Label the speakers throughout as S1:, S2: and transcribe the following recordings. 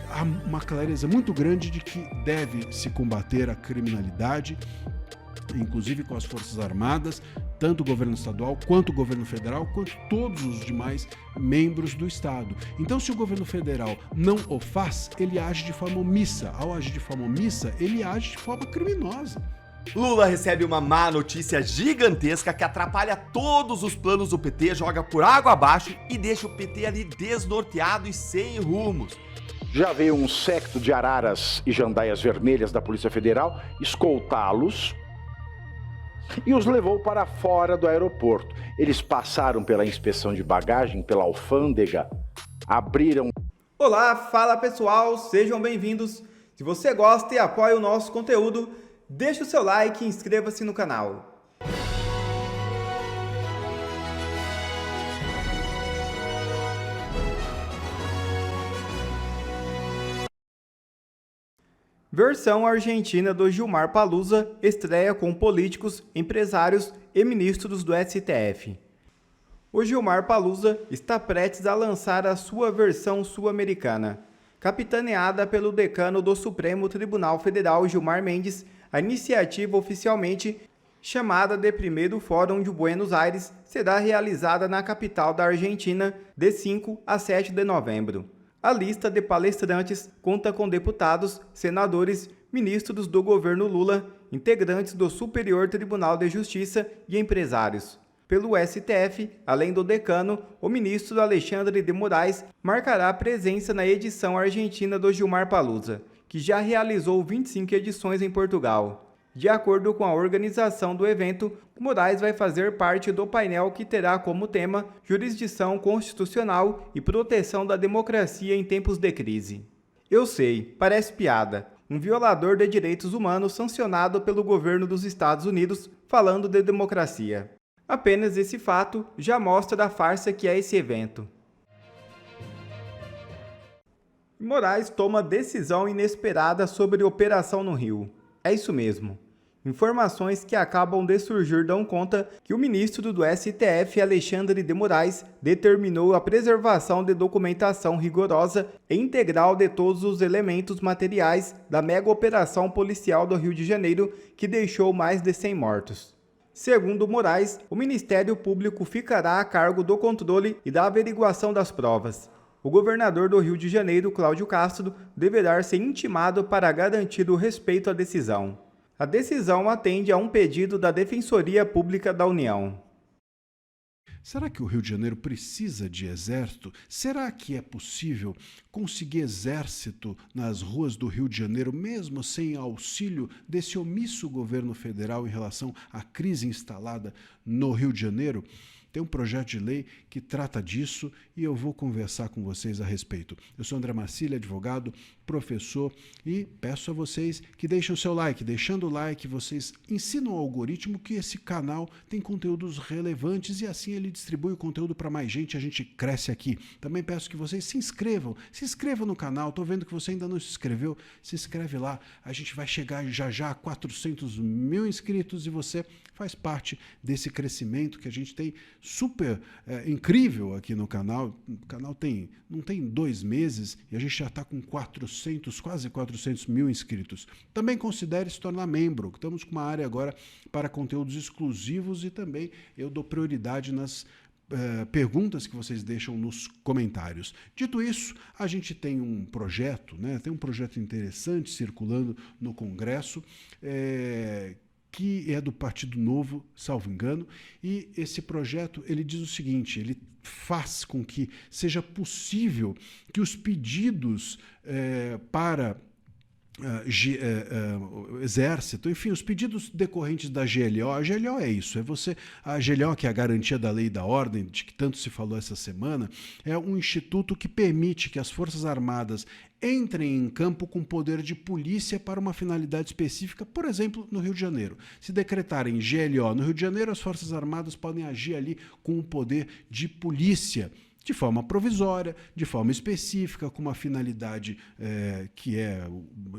S1: há uma clareza muito grande de que deve se combater a criminalidade, inclusive com as Forças Armadas, tanto o governo estadual, quanto o governo federal, quanto todos os demais membros do Estado. Então, se o governo federal não o faz, ele age de forma omissa. Ao agir de forma omissa, ele age de forma criminosa.
S2: Lula recebe uma má notícia gigantesca que atrapalha todos os planos do PT, joga por água abaixo e deixa o PT ali desnorteado e sem rumos.
S3: Já veio um séquito de araras e jandaias vermelhas da Polícia Federal escoltá-los e os levou para fora do aeroporto. Eles passaram pela inspeção de bagagem, pela alfândega, abriram...
S4: Olá, fala pessoal, sejam bem-vindos. Se você gosta e apoia o nosso conteúdo, deixe o seu like e inscreva-se no canal. Versão argentina do Gilmar Paluza estreia com políticos, empresários e ministros do STF. O Gilmar Paluza está prestes a lançar a sua versão sul-americana. Capitaneada pelo decano do Supremo Tribunal Federal, Gilmar Mendes, a iniciativa oficialmente chamada de Primeiro Fórum de Buenos Aires será realizada na capital da Argentina de 5 a 7 de novembro. A lista de palestrantes conta com deputados, senadores, ministros do governo Lula, integrantes do Superior Tribunal de Justiça e empresários. Pelo STF, além do decano, o ministro Alexandre de Moraes marcará presença na edição argentina do Gilmar Paluza, que já realizou 25 edições em Portugal. De acordo com a organização do evento, Moraes vai fazer parte do painel que terá como tema jurisdição constitucional e proteção da democracia em tempos de crise. Eu sei, parece piada. Um violador de direitos humanos sancionado pelo governo dos Estados Unidos falando de democracia. Apenas esse fato já mostra a farsa que é esse evento. Moraes toma decisão inesperada sobre operação no Rio. É isso mesmo. Informações que acabam de surgir dão conta que o ministro do STF, Alexandre de Moraes, determinou a preservação de documentação rigorosa e integral de todos os elementos materiais da mega operação policial do Rio de Janeiro, que deixou mais de 100 mortos. Segundo Moraes, o Ministério Público ficará a cargo do controle e da averiguação das provas. O governador do Rio de Janeiro, Cláudio Castro, deverá ser intimado para garantir o respeito à decisão. A decisão atende a um pedido da Defensoria Pública da União.
S1: Será que o Rio de Janeiro precisa de exército? Será que é possível conseguir exército nas ruas do Rio de Janeiro, mesmo sem auxílio desse omisso governo federal em relação à crise instalada no Rio de Janeiro? Tem um projeto de lei que trata disso e eu vou conversar com vocês a respeito. Eu sou André Marcílio, advogado, professor, e peço a vocês que deixem o seu like. Deixando o like, vocês ensinam ao algoritmo que esse canal tem conteúdos relevantes e assim ele distribui o conteúdo para mais gente, a gente cresce aqui. Também peço que vocês se inscrevam no canal. Estou vendo que você ainda não se inscreveu, se inscreve lá. A gente vai chegar já a 400 mil inscritos e você faz parte desse crescimento que a gente tem super incrível aqui no canal. O canal não tem 2 meses e a gente já está com quase 400 mil inscritos. Também considere se tornar membro. Estamos com uma área agora para conteúdos exclusivos e também eu dou prioridade nas perguntas que vocês deixam nos comentários. Dito isso, a gente tem um projeto, né? Tem um projeto interessante circulando no Congresso, que é do Partido Novo, salvo engano, e esse projeto ele diz o seguinte: ele faz com que seja possível que os pedidos para exército, enfim, os pedidos decorrentes da GLO, a GLO é isso, a GLO, que é a garantia da lei e da ordem, de que tanto se falou essa semana, é um instituto que permite que as Forças Armadas entrem em campo com poder de polícia para uma finalidade específica, por exemplo, no Rio de Janeiro. Se decretarem GLO no Rio de Janeiro, as Forças Armadas podem agir ali com o poder de polícia. de forma provisória, de forma específica, com uma finalidade que é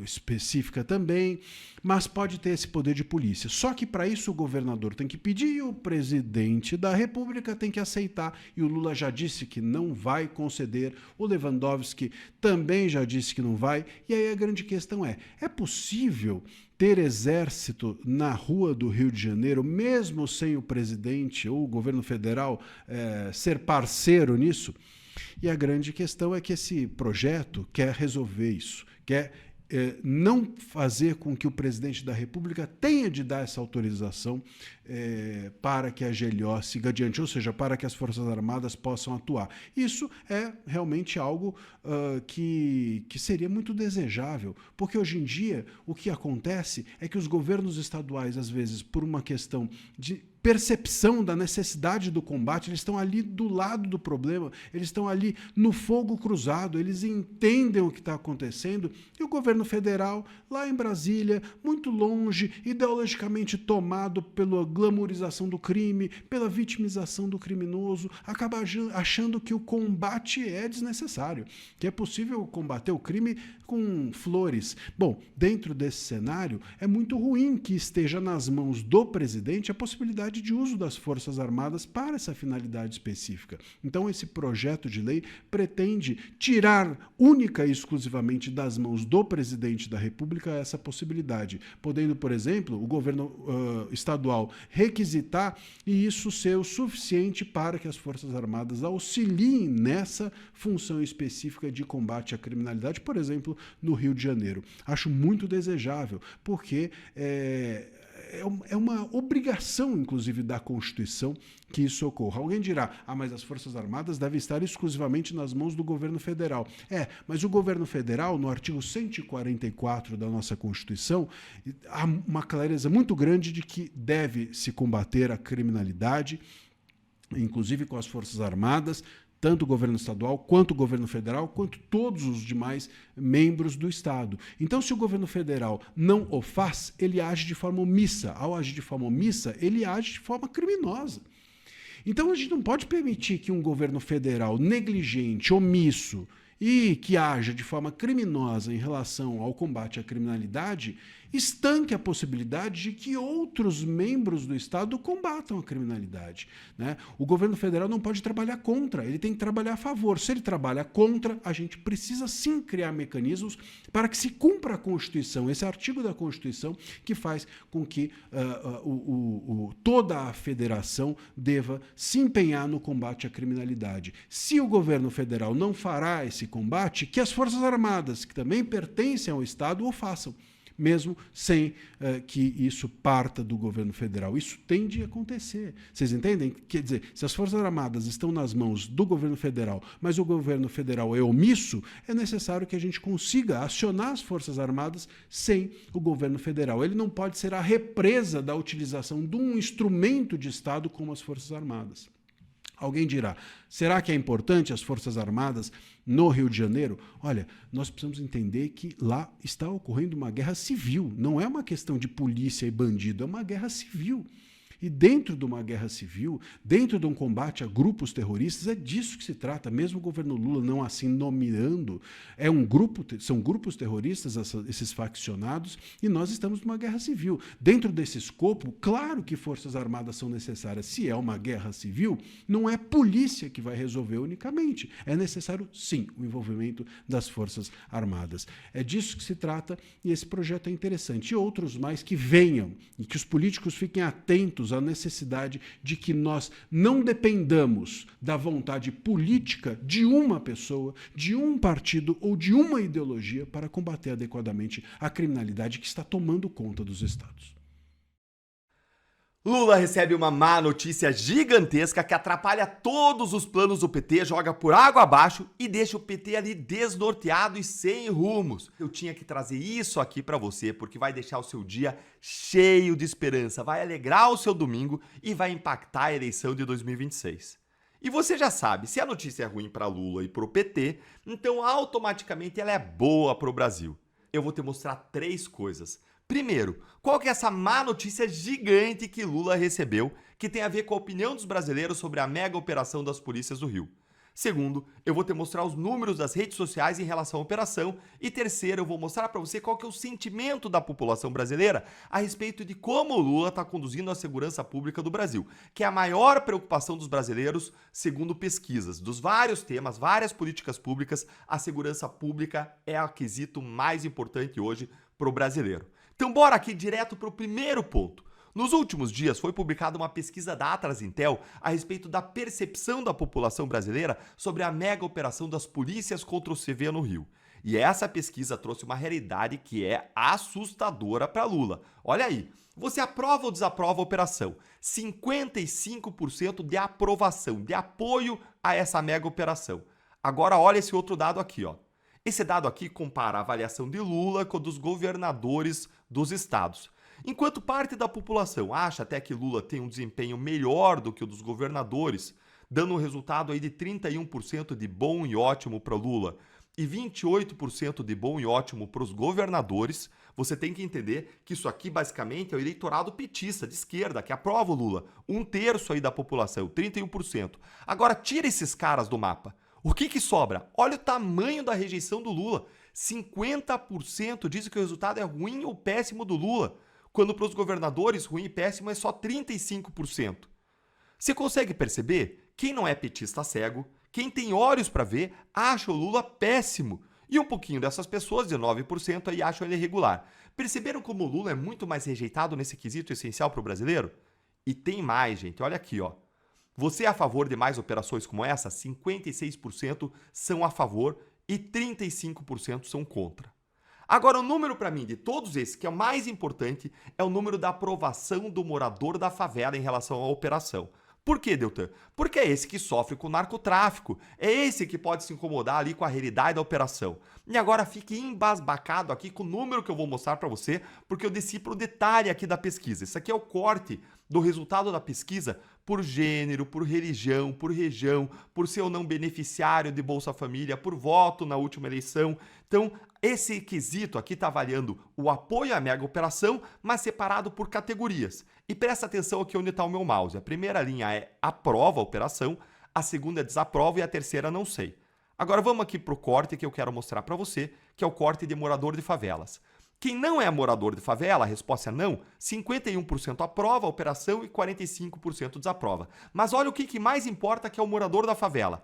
S1: específica também, mas pode ter esse poder de polícia. Só que para isso o governador tem que pedir e o presidente da República tem que aceitar. E o Lula já disse que não vai conceder, o Lewandowski também já disse que não vai. E aí a grande questão é possível ter exército na rua do Rio de Janeiro, mesmo sem o presidente ou o governo federal ser parceiro nisso? E a grande questão é que esse projeto quer resolver isso, quer não fazer com que o presidente da República tenha de dar essa autorização para que a GLO siga adiante, ou seja, para que as Forças Armadas possam atuar. Isso é realmente algo que seria muito desejável, porque hoje em dia o que acontece é que os governos estaduais, às vezes, por uma questão de percepção da necessidade do combate, eles estão ali do lado do problema, eles estão ali no fogo cruzado, eles entendem o que está acontecendo, e o governo federal, lá em Brasília, muito longe, ideologicamente tomado pela glamourização do crime, pela vitimização do criminoso, acaba achando que o combate é desnecessário, que é possível combater o crime com flores. Bom, dentro desse cenário, é muito ruim que esteja nas mãos do presidente a possibilidade de uso das Forças Armadas para essa finalidade específica. Então, esse projeto de lei pretende tirar única e exclusivamente das mãos do presidente da República essa possibilidade, podendo, por exemplo, o governo estadual requisitar e isso ser o suficiente para que as Forças Armadas auxiliem nessa função específica de combate à criminalidade, por exemplo, no Rio de Janeiro. Acho muito desejável, porque é uma obrigação, inclusive, da Constituição que isso ocorra. Alguém dirá, mas as Forças Armadas devem estar exclusivamente nas mãos do governo federal. Mas o governo federal, no artigo 144 da nossa Constituição, há uma clareza muito grande de que deve se combater a criminalidade, inclusive com as Forças Armadas, tanto o governo estadual, quanto o governo federal, quanto todos os demais membros do Estado. Então, se o governo federal não o faz, ele age de forma omissa. Ao agir de forma omissa, ele age de forma criminosa. Então, a gente não pode permitir que um governo federal negligente, omisso e que haja de forma criminosa em relação ao combate à criminalidade estanque a possibilidade de que outros membros do Estado combatam a criminalidade, né? O governo federal não pode trabalhar contra, ele tem que trabalhar a favor. Se ele trabalha contra, a gente precisa sim criar mecanismos para que se cumpra a Constituição, esse artigo da Constituição que faz com que toda a federação deva se empenhar no combate à criminalidade. Se o governo federal não fará esse combate, que as Forças Armadas, que também pertencem ao Estado, o façam, mesmo sem que isso parta do governo federal. Isso tem de acontecer. Vocês entendem? Quer dizer, se as Forças Armadas estão nas mãos do governo federal, mas o governo federal é omisso, é necessário que a gente consiga acionar as Forças Armadas sem o governo federal. Ele não pode ser a represa da utilização de um instrumento de Estado como as Forças Armadas. Alguém dirá, será que é importante as Forças Armadas no Rio de Janeiro? Olha, nós precisamos entender que lá está ocorrendo uma guerra civil. Não é uma questão de polícia e bandido, é uma guerra civil. E dentro de uma guerra civil, dentro de um combate a grupos terroristas, é disso que se trata, mesmo o governo Lula não assim nomeando, são grupos terroristas, esses faccionados, e nós estamos numa guerra civil. Dentro desse escopo, claro que Forças Armadas são necessárias. Se é uma guerra civil, não é polícia que vai resolver unicamente. É necessário, sim, o envolvimento das Forças Armadas. É disso que se trata e esse projeto é interessante. E outros mais que venham e que os políticos fiquem atentos à necessidade de que nós não dependamos da vontade política de uma pessoa, de um partido ou de uma ideologia para combater adequadamente a criminalidade que está tomando conta dos estados.
S2: Lula recebe uma má notícia gigantesca que atrapalha todos os planos do PT, joga por água abaixo e deixa o PT ali desnorteado e sem rumos. Eu tinha que trazer isso aqui pra você porque vai deixar o seu dia cheio de esperança, vai alegrar o seu domingo e vai impactar a eleição de 2026. E você já sabe, se a notícia é ruim pra Lula e pro PT, então automaticamente ela é boa pro Brasil. Eu vou te mostrar 3 coisas. Primeiro, qual que é essa má notícia gigante que Lula recebeu, que tem a ver com a opinião dos brasileiros sobre a mega operação das polícias do Rio? Segundo, eu vou te mostrar os números das redes sociais em relação à operação. E terceiro, eu vou mostrar para você qual que é o sentimento da população brasileira a respeito de como o Lula está conduzindo a segurança pública do Brasil, que é a maior preocupação dos brasileiros, segundo pesquisas. Dos vários temas, várias políticas públicas, a segurança pública é o quesito mais importante hoje para o brasileiro. Então bora aqui direto para o primeiro ponto. Nos últimos dias foi publicada uma pesquisa da Atlas Intel a respeito da percepção da população brasileira sobre a mega operação das polícias contra o CV no Rio. E essa pesquisa trouxe uma realidade que é assustadora para Lula. Olha aí, você aprova ou desaprova a operação? 55% de aprovação, de apoio a essa mega operação. Agora olha esse outro dado aqui, ó. Esse dado aqui compara a avaliação de Lula com a dos governadores dos estados. Enquanto parte da população acha até que Lula tem um desempenho melhor do que o dos governadores, dando um resultado aí de 31% de bom e ótimo para Lula e 28% de bom e ótimo para os governadores, você tem que entender que isso aqui basicamente é o eleitorado petista, de esquerda, que aprova o Lula. 1/3 aí da população, 31%. Agora tira esses caras do mapa. O que sobra? Olha o tamanho da rejeição do Lula. 50% dizem que o resultado é ruim ou péssimo do Lula, quando para os governadores ruim e péssimo é só 35%. Você consegue perceber? Quem não é petista cego, quem tem olhos para ver, acha o Lula péssimo. E um pouquinho dessas pessoas, 19%, aí acham ele irregular. Perceberam como o Lula é muito mais rejeitado nesse quesito essencial para o brasileiro? E tem mais, gente. Olha aqui, ó. Você é a favor de mais operações como essa? 56% são a favor e 35% são contra. Agora, o número para mim de todos esses, que é o mais importante, é o número da aprovação do morador da favela em relação à operação. Por quê, Deltan? Porque é esse que sofre com o narcotráfico, é esse que pode se incomodar ali com a realidade da operação. E agora fique embasbacado aqui com o número que eu vou mostrar para você, porque eu desci para o detalhe aqui da pesquisa. Isso aqui é o corte do resultado da pesquisa por gênero, por religião, por região, por ser ou não beneficiário de Bolsa Família, por voto na última eleição. Então, esse quesito aqui está avaliando o apoio à mega operação, mas separado por categorias. E presta atenção aqui onde está o meu mouse. A primeira linha é aprova a operação, a segunda é desaprova e a terceira não sei. Agora vamos aqui para o corte que eu quero mostrar para você, que é o corte de morador de favelas. Quem não é morador de favela, a resposta é não, 51% aprova a operação e 45% desaprova. Mas olha o que mais importa, que é o morador da favela.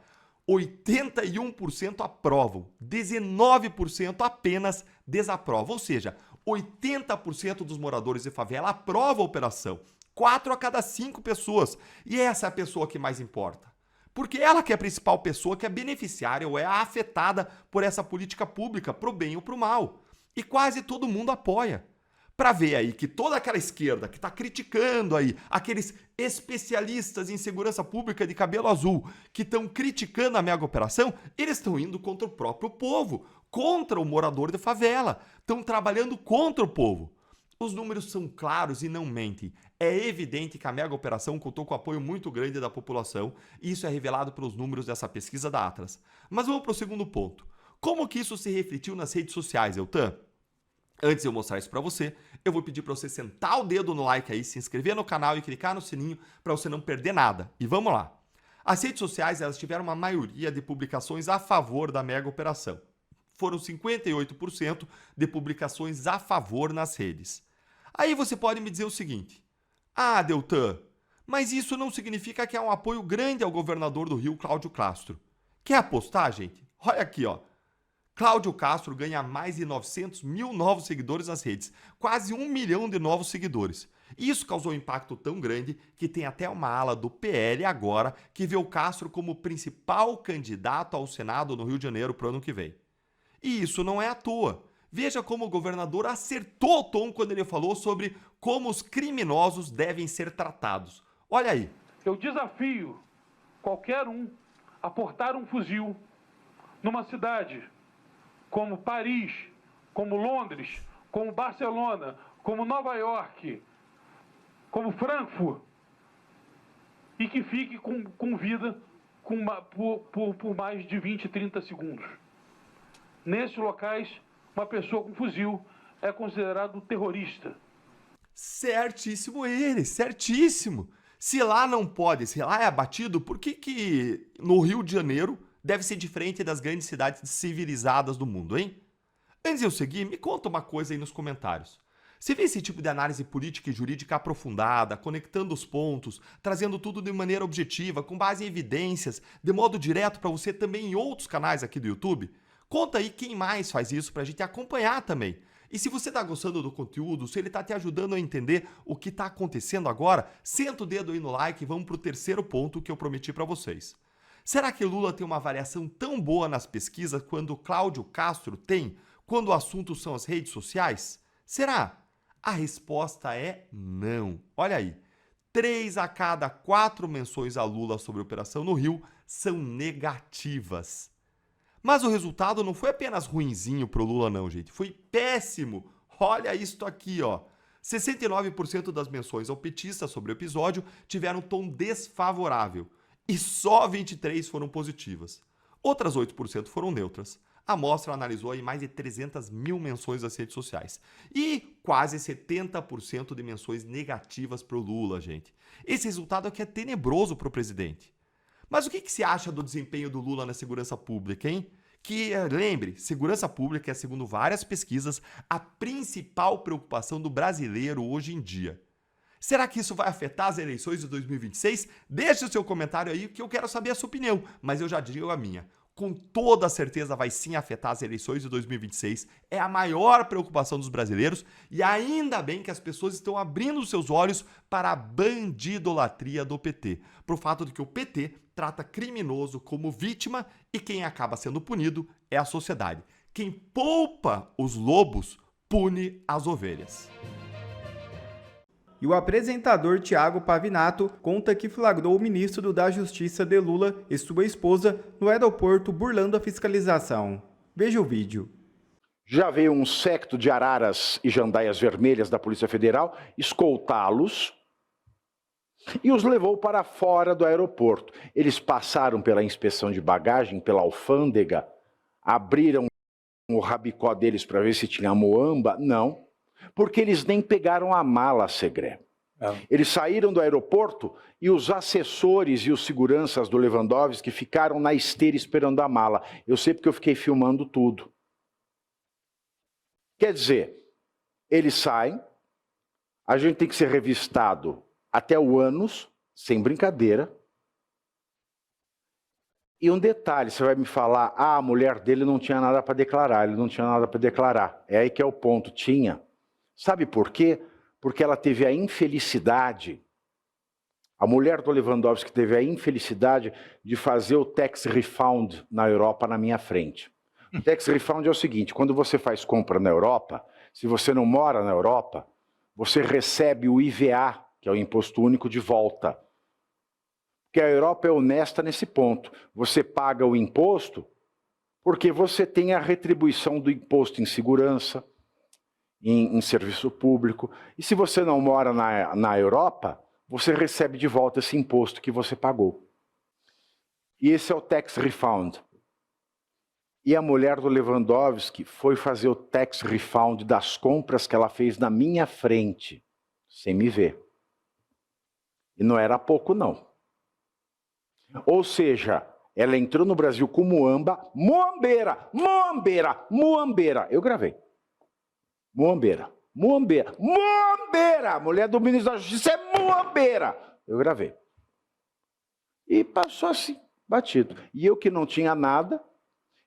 S2: 81% aprovam, 19% apenas desaprovam. Ou seja, 80% dos moradores de favela aprovam a operação. 4 a cada 5 pessoas. E essa é a pessoa que mais importa. Porque ela que é a principal pessoa que é beneficiária ou é afetada por essa política pública, pro bem ou pro mal. E quase todo mundo apoia. Para ver aí que toda aquela esquerda que está criticando aí, aqueles especialistas em segurança pública de cabelo azul, que estão criticando a mega operação, eles estão indo contra o próprio povo, contra o morador de favela, estão trabalhando contra o povo. Os números são claros e não mentem. É evidente que a mega operação contou com apoio muito grande da população, e isso é revelado pelos números dessa pesquisa da Atlas. Mas vamos para o segundo ponto. Como que isso se refletiu nas redes sociais, Eltan? Antes de eu mostrar isso para você, eu vou pedir para você sentar o dedo no like aí, se inscrever no canal e clicar no sininho para você não perder nada. E vamos lá. As redes sociais, elas tiveram uma maioria de publicações a favor da mega operação. Foram 58% de publicações a favor nas redes. Aí você pode me dizer o seguinte: ah, Deltan, mas isso não significa que há um apoio grande ao governador do Rio, Cláudio Castro. Quer apostar, gente? Olha aqui, ó. Cláudio Castro ganha mais de 900 mil novos seguidores nas redes, quase 1 milhão de novos seguidores. Isso causou um impacto tão grande que tem até uma ala do PL agora que vê o Castro como o principal candidato ao Senado no Rio de Janeiro para o ano que vem. E isso não é à toa. Veja como o governador acertou o tom quando ele falou sobre como os criminosos devem ser tratados. Olha aí.
S5: Eu desafio qualquer um a portar um fuzil numa cidade como Paris, como Londres, como Barcelona, como Nova York, como Frankfurt, e que fique com vida por mais de 20, 30 segundos. Nesses locais, uma pessoa com fuzil é considerado terrorista.
S2: Certíssimo ele, certíssimo. Se lá não pode, se lá é abatido, por que no Rio de Janeiro deve ser diferente das grandes cidades civilizadas do mundo, hein? Antes de eu seguir, me conta uma coisa aí nos comentários. Você vê esse tipo de análise política e jurídica aprofundada, conectando os pontos, trazendo tudo de maneira objetiva, com base em evidências, de modo direto para você também em outros canais aqui do YouTube? Conta aí quem mais faz isso para a gente acompanhar também. E se você está gostando do conteúdo, se ele está te ajudando a entender o que está acontecendo agora, senta o dedo aí no like e vamos para o terceiro ponto que eu prometi para vocês. Será que Lula tem uma variação tão boa nas pesquisas quanto Cláudio Castro tem quando o assunto são as redes sociais? Será? A resposta é não. Olha aí, 3 a cada 4 menções a Lula sobre a Operação no Rio são negativas. Mas o resultado não foi apenas ruinzinho pro Lula não, gente. Foi péssimo. Olha isto aqui, ó. 69% das menções ao petista sobre o episódio tiveram tom desfavorável. E só 23% foram positivas. Outras 8% foram neutras. A amostra analisou aí mais de 300 mil menções das redes sociais. E quase 70% de menções negativas pro Lula, gente. Esse resultado aqui é tenebroso pro presidente. Mas o que se acha do desempenho do Lula na segurança pública, hein? Que, lembre, segurança pública é, segundo várias pesquisas, a principal preocupação do brasileiro hoje em dia. Será que isso vai afetar as eleições de 2026? Deixe o seu comentário aí que eu quero saber a sua opinião, mas eu já digo a minha. Com toda certeza vai sim afetar as eleições de 2026. É a maior preocupação dos brasileiros e ainda bem que as pessoas estão abrindo seus olhos para a bandidolatria do PT. Para o fato de que o PT trata criminoso como vítima e quem acaba sendo punido é a sociedade. Quem poupa os lobos pune as ovelhas.
S4: E o apresentador Thiago Pavinato conta que flagrou o ministro da Justiça de Lula e sua esposa no aeroporto burlando a fiscalização. Veja o vídeo.
S3: Já veio um séquito de araras e jandaias vermelhas da Polícia Federal escoltá-los e os levou para fora do aeroporto. Eles passaram pela inspeção de bagagem, pela alfândega, abriram o rabicó deles para ver se tinha moamba. Não. Porque eles nem pegaram a mala, Segré. Eles saíram do aeroporto e os assessores e os seguranças do Lewandowski ficaram na esteira esperando a mala. Eu sei porque eu fiquei filmando tudo. Quer dizer, eles saem, a gente tem que ser revistado até o ânus, sem brincadeira. E um detalhe, você vai me falar, a mulher dele não tinha nada para declarar, ele não tinha nada para declarar. É aí que é o ponto, tinha. Sabe por quê? Porque ela teve a infelicidade, a mulher do Lewandowski teve a infelicidade de fazer o tax refund na Europa na minha frente. O tax refund é o seguinte, quando você faz compra na Europa, se você não mora na Europa, você recebe o IVA, que é o Imposto Único, de volta. Porque a Europa é honesta nesse ponto. Você paga o imposto porque você tem a retribuição do imposto em segurança, em serviço público. E se você não mora na Europa, você recebe de volta esse imposto que você pagou. E esse é o tax refund. E a mulher do Lewandowski foi fazer o tax refund das compras que ela fez na minha frente, sem me ver. E não era pouco, não. Ou seja, ela entrou no Brasil com muamba, muambeira, muambeira, muambeira. Eu gravei. Muambeira, muambeira, muambeira! A mulher do ministro da Justiça é muambeira! Eu gravei. E passou assim, batido. E eu que não tinha nada,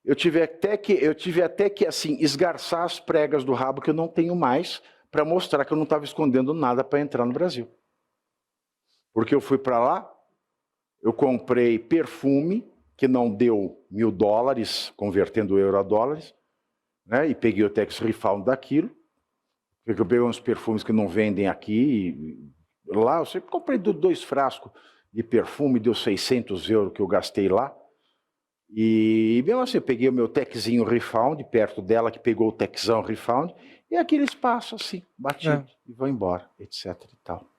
S3: eu tive até que assim, esgarçar as pregas do rabo que eu não tenho mais, para mostrar que eu não estava escondendo nada para entrar no Brasil. Porque eu fui para lá, eu comprei perfume, que não deu $1.000, convertendo euro a dólares, né, e peguei o tax refund daquilo, porque eu peguei uns perfumes que não vendem aqui, e lá eu sempre comprei 2 frascos de perfume, deu 600 euros que eu gastei lá, e mesmo assim eu peguei o meu taxinho refund, perto dela que pegou o taxão refund, e aqui eles passam assim, batido, e vão embora, etc e tal.